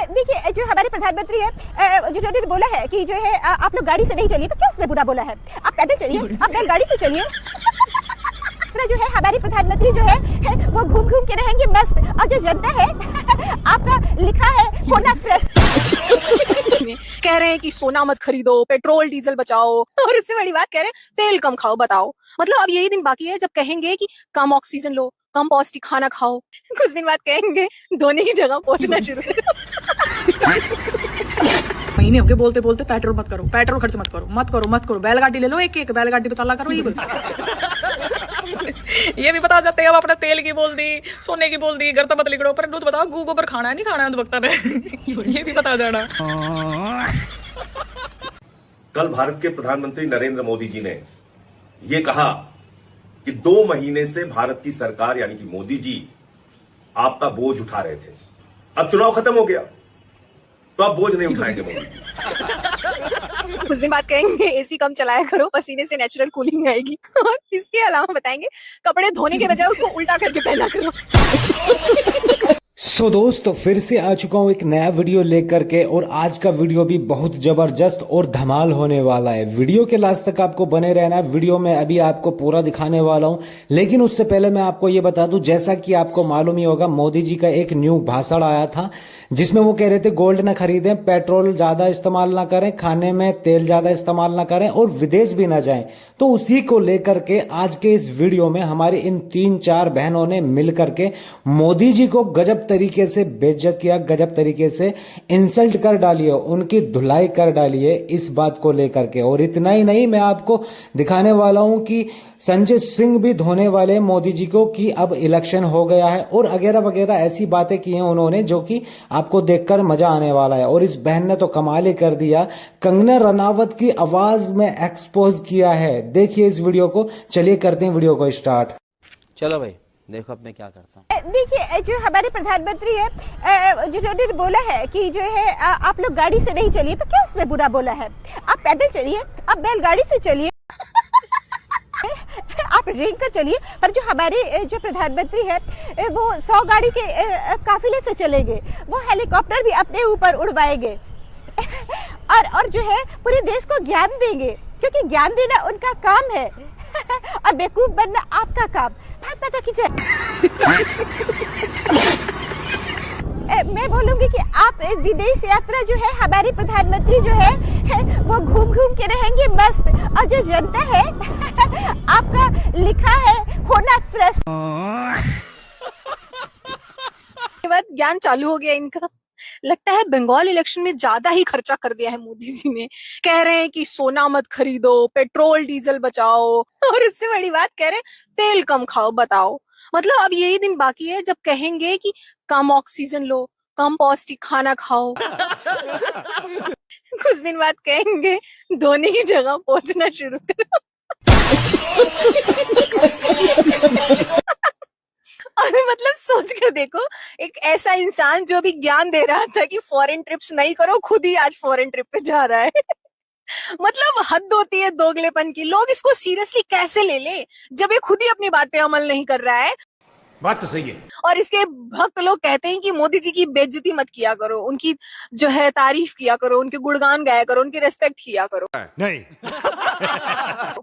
देखिए जो हमारे प्रधानमंत्री है जो उन्होंने बोला है कि जो है आप लोग गाड़ी से नहीं चलिए, तो क्या उसमें बुरा बोला है? आप पैदल चलिए, आप बैलगाड़ी से चलिए। जो है हमारे प्रधानमंत्री जो है वो घूम घूम के रहेंगे मस्त, और जो जनता है आपका लिखा है होना त्रस्त। कह रहे हैं कि सोना मत खरीदो, पेट्रोल डीजल बचाओ, और उससे बड़ी बात कह रहे हैं तेल कम खाओ। बताओ, मतलब अब यही दिन बाकी है जब कहेंगे कि कम ऑक्सीजन लो, कम पौष्टिक खाना खाओ। कुछ दिन बाद कहेंगे धोने की जगह पहुंचना शुरू करो। महीने होके बोलते बोलते पेट्रोल मत करो, पेट्रोल खर्च मत करो, मत करो मत करो, बैलगाड़ी ले लो, एक एक बैलगाड़ी पे चला करो। ये भी बता जाते हैं अब अपने तेल की बोल दी, सोने की बोल दी, घर तो मत लिखो, पर दूध बताओ गू गोबर खाना है नहीं खाना है वक्त ने। ये भी बता जाना। कल भारत के प्रधानमंत्री नरेंद्र मोदी जी ने ये कहा कि 2 महीने से भारत की सरकार यानी कि मोदी जी आपका बोझ उठा रहे थे। अब चुनाव खत्म हो गया तो आप बोझ नहीं उठाएंगे मोदी जी। कुछ दिन बाद कहेंगे एसी कम चलाया करो, पसीने से नेचुरल कूलिंग आएगी। और इसके अलावा बताएंगे कपड़े धोने के बजाय उसको उल्टा करके पहना करो। सो दोस्तों, फिर से आ चुका हूँ एक नया वीडियो लेकर के, और आज का वीडियो भी बहुत जबरदस्त और धमाल होने वाला है। वीडियो के लास्ट तक आपको बने रहना है। वीडियो में अभी आपको पूरा दिखाने वाला हूँ, लेकिन उससे पहले मैं आपको ये बता दूं, जैसा कि आपको मालूम ही होगा, मोदी जी का एक न्यू भाषण आया था जिसमें वो कह रहे थे गोल्ड ना खरीदें, पेट्रोल ज्यादा इस्तेमाल ना करें, खाने में तेल ज्यादा इस्तेमाल ना करें और विदेश भी ना जाएं। तो उसी को लेकर के आज के इस वीडियो में हमारी इन 3-4 बहनों ने मिल करके मोदी जी को गजब तरीके से बेइज्जत किया, गजब तरीके से इंसल्ट कर डाली है, उनकी धुलाई कर डाली है इस बात को लेकर के। और इतना ही नहीं, मैं आपको दिखाने वाला हूं कि संजय सिंह भी धोने वाले मोदी जी को कि अब इलेक्शन हो गया है, और वगैरह वगैरह ऐसी बातें की हैं उन्होंने जो कि आपको देखकर मजा आने वाला है। और इस बहन ने तो कमाल ही कर दिया, कंगना रनावत की आवाज में एक्सपोज किया है। देखिए इस वीडियो को, चलिए करते हैं वीडियो को स्टार्ट। चलो भाई देखो अब मैं क्या करता हूँ। देखिए जो हमारे प्रधानमंत्री है जो उन्होंने बोला है कि जो है आप लोग गाड़ी से नहीं चलिए, तो क्या उसमें बुरा बोला है? आप पैदल चलिए, आप बैलगाड़ी से चलिए, आप रेंग कर चलिए। पर जो हमारे जो प्रधानमंत्री है वो 100 गाड़ी के काफिले से चलेंगे, वो हेलीकॉप्टर भी अपने ऊपर उड़वाएंगे, और जो है पूरे देश को ज्ञान देंगे, क्योंकि ज्ञान देना उनका काम है और बेवकूफ बनना आपका काम। बात पता कीजिए। मैं बोलूंगी कि आप विदेश यात्रा जो है हमारे प्रधानमंत्री जो है वो घूम घूम के रहेंगे मस्त, और जो जनता है आपका लिखा है होना त्रस्त। के बाद ज्ञान चालू हो गया इनका। लगता है बंगाल इलेक्शन में ज्यादा ही खर्चा कर दिया है मोदी जी ने। कह रहे हैं कि सोना मत खरीदो, पेट्रोल डीजल बचाओ, और उससे बड़ी बात कह रहे हैं तेल कम खाओ। बताओ, मतलब अब यही दिन बाकी है जब कहेंगे कि कम ऑक्सीजन लो, कम पौष्टिक खाना खाओ। कुछ दिन बाद कहेंगे धोने की जगह पहुंचना शुरू करो। और मतलब सोच कर देखो, एक ऐसा इंसान जो भी ज्ञान दे रहा था कि फॉरेन ट्रिप्स नहीं करो, खुद ही आज फॉरेन ट्रिप पे जा रहा है। मतलब हद होती है दोगलेपन की। लोग इसको सीरियसली कैसे ले ले जब ये खुद ही अपनी बात पे अमल नहीं कर रहा है। बात तो सही है। और इसके भक्त लोग कहते हैं कि मोदी जी की बेइज्जती मत किया करो, उनकी जो है तारीफ किया करो, उनके गुणगान गाया करो, उनकी रेस्पेक्ट किया करो। नहीं।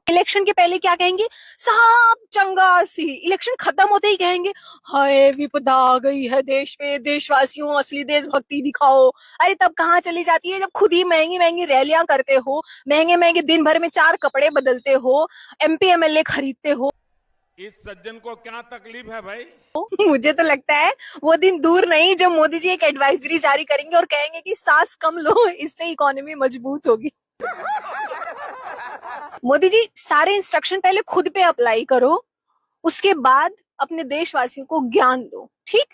इलेक्शन के पहले क्या कहेंगे? साहब चंगा सी। इलेक्शन खत्म होते ही कहेंगे हाय विपदा आ गई है देश पे, देशवासियों असली देशभक्ति दिखाओ। अरे तब कहाँ चली जाती है जब खुद ही महंगी महंगी रैलियां करते हो, महंगे महंगे दिन भर में 4 कपड़े बदलते हो, MP MLA खरीदते हो। इस सज्जन को क्या तकलीफ है भाई? मुझे तो लगता है वो दिन दूर नहीं जब मोदी जी एक एडवाइजरी जारी करेंगे और कहेंगे कि सांस कम लो, इससे इकोनॉमी मजबूत होगी। मोदी जी सारे इंस्ट्रक्शन पहले खुद पे अप्लाई करो, उसके बाद अपने देशवासियों को ज्ञान दो। ठीक,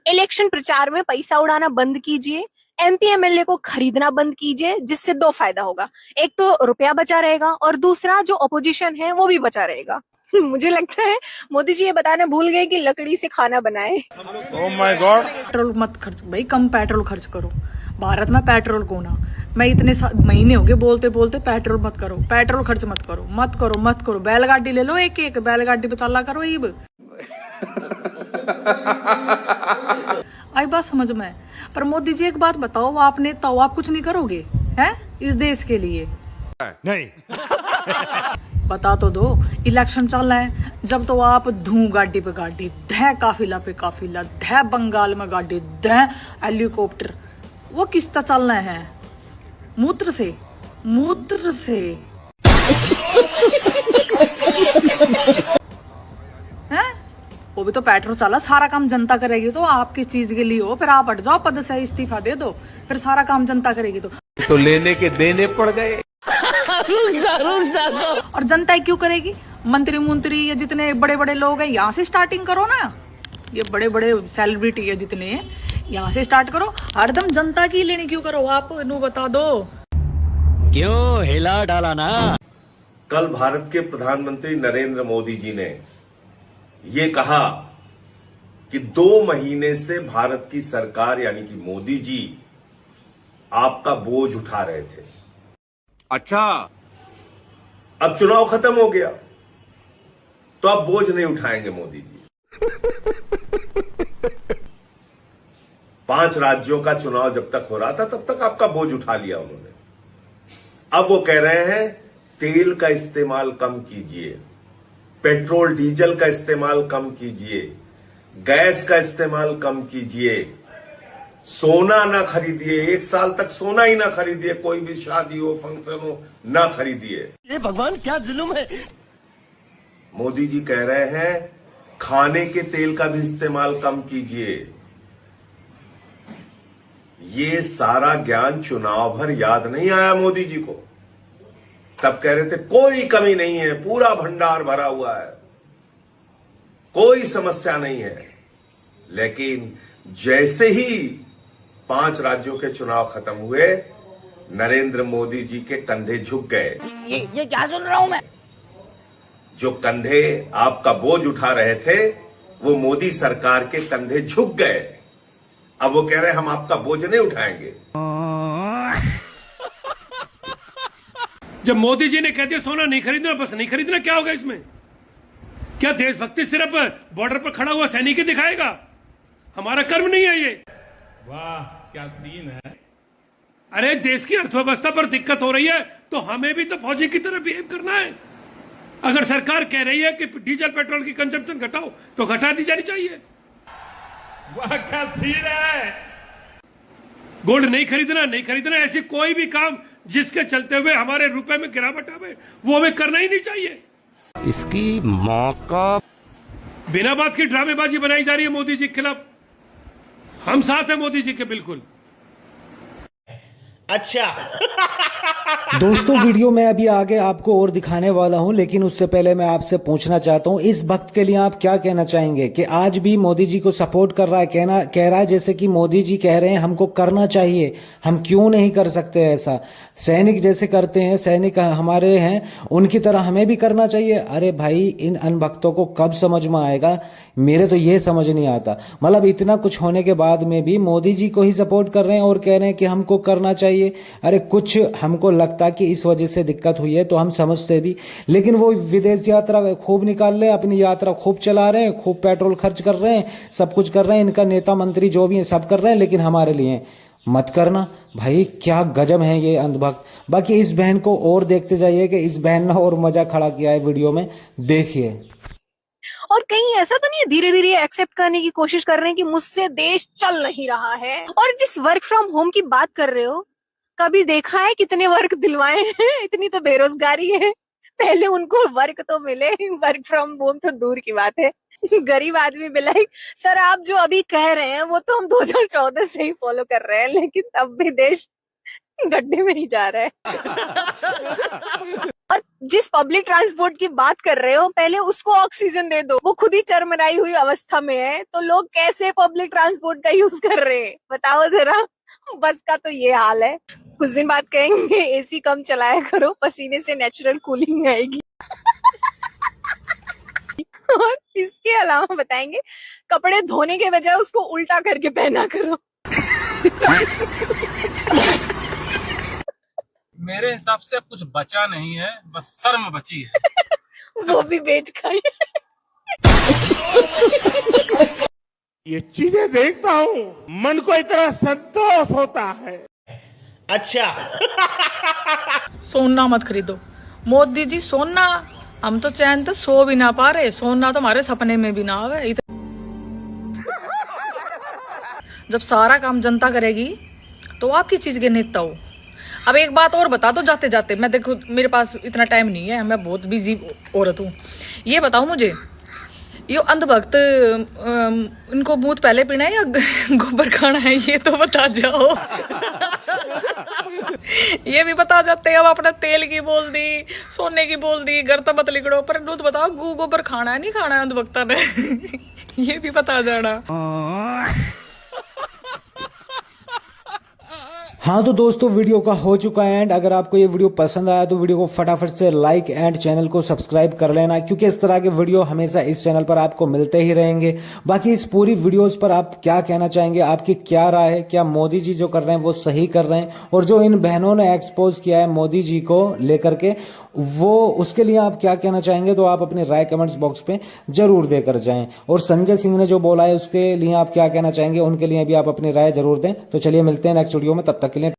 इलेक्शन प्रचार में पैसा उड़ाना बंद कीजिए, MP MLA को खरीदना बंद कीजिए, जिससे 2 फायदा होगा। एक तो रुपया बचा रहेगा और दूसरा जो अपोजिशन है वो भी बचा रहेगा। मुझे लगता है मोदी जी ये बताना भूल गए कि लकड़ी से खाना बनाए। Oh my God. पेट्रोल मत खर्च भाई, कम पेट्रोल खर्च करो। भारत में पेट्रोल को ना, मैं इतने महीने हो गए बोलते बोलते पेट्रोल मत करो, पेट्रोल खर्च मत करो, मत करो मत करो, बैलगाड़ी ले लो, एक एक बैलगाड़ी पे चला करो। आई बात समझ में। पर मोदी जी एक बात बताओ, आपने तो आप कुछ नहीं करोगे हैं इस देश के लिए? नहीं। बता तो दो, इलेक्शन चल रहा है जब तो आप धू गाड़ी पे गाड़ी, धै काफिला पे काफिला, धै बंगाल में गाड़ी, धै हेलीकॉप्टर, वो किसका चल रहा है? मूत्र से, मूत्र से हैं? वो भी तो पेट्रोल चला, सारा काम जनता करेगी तो आप किस चीज के लिए हो? फिर आप हट जाओ पद से, इस्तीफा दे दो, फिर सारा काम जनता करेगी तो लेने के देने पड़ गए। और जनता क्यों करेगी? मंत्री मंत्री ये जितने बड़े बड़े लोग हैं यहाँ से स्टार्टिंग करो ना, ये बड़े बड़े सेलिब्रिटी है जितने यहाँ से स्टार्ट करो, हरदम जनता की लेनी क्यों करो? आप नू बता दो क्यों हिला डाला ना। कल भारत के प्रधानमंत्री नरेंद्र मोदी जी ने ये कहा कि 2 महीने से भारत की सरकार यानी कि मोदी जी आपका बोझ उठा रहे थे। अच्छा, अब चुनाव खत्म हो गया तो अब बोझ नहीं उठाएंगे मोदी जी। 5 राज्यों का चुनाव जब तक हो रहा था तब तक आपका बोझ उठा लिया उन्होंने। अब वो कह रहे हैं तेल का इस्तेमाल कम कीजिए, पेट्रोल डीजल का इस्तेमाल कम कीजिए, गैस का इस्तेमाल कम कीजिए, सोना ना खरीदिए, 1 साल तक सोना ही ना खरीदिए, कोई भी शादी हो फंक्शन हो ना खरीदिए। ये भगवान क्या जुल्म है। मोदी जी कह रहे हैं खाने के तेल का भी इस्तेमाल कम कीजिए। ये सारा ज्ञान चुनाव भर याद नहीं आया मोदी जी को। तब कह रहे थे कोई कमी नहीं है, पूरा भंडार भरा हुआ है, कोई समस्या नहीं है। लेकिन जैसे ही 5 राज्यों के चुनाव खत्म हुए, नरेंद्र मोदी जी के कंधे झुक गए। ये क्या सुन रहा हूं मैं। जो कंधे आपका बोझ उठा रहे थे वो मोदी सरकार के कंधे झुक गए। अब वो कह रहे हैं हम आपका बोझ नहीं उठाएंगे। जब मोदी जी ने कह दिया सोना नहीं खरीदना, बस नहीं खरीदना, क्या होगा इसमें? क्या देशभक्ति सिर्फ बॉर्डर पर खड़ा हुआ सैनिक ही दिखाएगा? हमारा कर्म नहीं है ये। वाह क्या सीन है। अरे देश की अर्थव्यवस्था पर दिक्कत हो रही है तो हमें भी तो फौजी की तरह बिहेव करना है। अगर सरकार कह रही है कि डीजल पेट्रोल की कंजप्शन घटाओ तो घटा दी जानी चाहिए। वाह क्या सीन है। गोल्ड नहीं खरीदना, नहीं खरीदना, ऐसी कोई भी काम जिसके चलते हुए हमारे रुपए में गिरावट आवे वो हमें करना ही नहीं चाहिए। इसकी माँ का बिना बात की ड्रामेबाजी बनाई जा रही है मोदी जी के खिलाफ। हम साथ हैं मोदी जी के बिल्कुल। अच्छा दोस्तों वीडियो में अभी आगे आपको और दिखाने वाला हूं, लेकिन उससे पहले मैं आपसे पूछना चाहता हूं इस वक्त के लिए आप क्या कहना चाहेंगे कि आज भी मोदी जी को सपोर्ट कर रहा है, कह रहा है जैसे कि मोदी जी कह रहे हैं हमको करना चाहिए, हम क्यों नहीं कर सकते ऐसा? सैनिक जैसे करते हैं, सैनिक हमारे हैं, उनकी तरह हमें भी करना चाहिए। अरे भाई इन अनभक्तों को कब समझ में आएगा? मेरे तो ये समझ नहीं आता। मतलब इतना कुछ होने के बाद में भी मोदी जी को ही सपोर्ट कर रहे हैं और कह रहे हैं कि हमको करना चाहिए। अरे कुछ हमको लगता कि इस वजह से दिक्कत हुई है तो हम समझते भी, लेकिन वो विदेश यात्रा खूब निकाल रहे हैं, अपनी यात्रा खूब चला रहे हैं, खूब पेट्रोल खर्च कर रहे हैं, सब कुछ कर रहे हैं, इनका नेता मंत्री जो भी है सब कर रहे हैं, लेकिन हमारे लिए मत करना। भाई क्या गजब है ये अंधभक्त। बाकी इस बहन को और देखते जाइए कि इस बहन ने और मजा खड़ा किया है वीडियो में, देखिए। और कहीं ऐसा तो नहीं है धीरे धीरे एक्सेप्ट करने की कोशिश कर रहे हैं कि मुझसे देश चल नहीं रहा है? और जिस वर्क फ्रॉम होम की बात कर रहे हो, कभी देखा है कितने वर्क दिलवाए हैं? इतनी तो बेरोजगारी है, पहले उनको वर्क तो मिले, वर्क फ्रॉम होम तो दूर की बात है। गरीब आदमी मिला सर आप जो अभी कह रहे हैं वो तो हम 2014 से ही फॉलो कर रहे हैं, लेकिन तब भी देश गड्ढे में ही जा रहा है। और जिस पब्लिक ट्रांसपोर्ट की बात कर रहे हो, पहले उसको ऑक्सीजन दे दो, वो खुद ही चरमराई हुई अवस्था में है, तो लोग कैसे पब्लिक ट्रांसपोर्ट का यूज कर रहे हैं बताओ जरा। बस का तो ये हाल है। कुछ दिन बाद कहेंगे एसी कम चलाया करो, पसीने से नेचुरल कूलिंग आएगी। और इसके अलावा बताएंगे कपड़े धोने के बजाय उसको उल्टा करके पहना करो। मेरे हिसाब से अब कुछ बचा नहीं है, बस शर्म बची है। वो भी बेच खाई। ये चीजें देखता हूँ मन को इतना संतोष होता है। अच्छा। सोना मत खरीदो मोदी जी, सोना हम तो चैन से सो भी ना पा रहे, सोना तो हमारे सपने में भी ना आवे। जब सारा काम जनता करेगी तो आपकी चीज के नेता हो। अब एक बात और बता दो जाते जाते, मैं देखो मेरे पास इतना टाइम नहीं है, मैं बहुत बिजी औरत हूँ। ये बताओ मुझे, ये अंधभक्त इनको मूत पहले पीना है या गोबर खाना है, ये तो बता जाओ। ये भी बता जाते। अब अपना तेल की बोल दी, सोने की बोल दी, घर तो मत लिखड़ो, पर दूध बताओ गोबर खाना है नहीं खाना है अंधभक्ता ने। ये भी बता जाना। हाँ तो दोस्तों वीडियो का हो चुका है एंड। अगर आपको ये वीडियो पसंद आया तो वीडियो को फटाफट से लाइक एंड चैनल को सब्सक्राइब कर लेना, क्योंकि इस तरह के वीडियो हमेशा इस चैनल पर आपको मिलते ही रहेंगे। बाकी इस पूरी वीडियोस पर आप क्या कहना चाहेंगे, आपकी क्या राय है? क्या मोदी जी जो कर रहे हैं वो सही कर रहे हैं? और जो इन बहनों ने एक्सपोज किया है मोदी जी को लेकर के, वो उसके लिए आप क्या कहना चाहेंगे? तो आप अपनी राय कमेंट्स बॉक्स पे जरूर देकर जाएं। और संजय सिंह ने जो बोला है उसके लिए आप क्या कहना चाहेंगे? उनके लिए भी आप अपनी राय जरूर दें। तो चलिए मिलते हैं नेक्स्ट वीडियो में, तब तक के लिए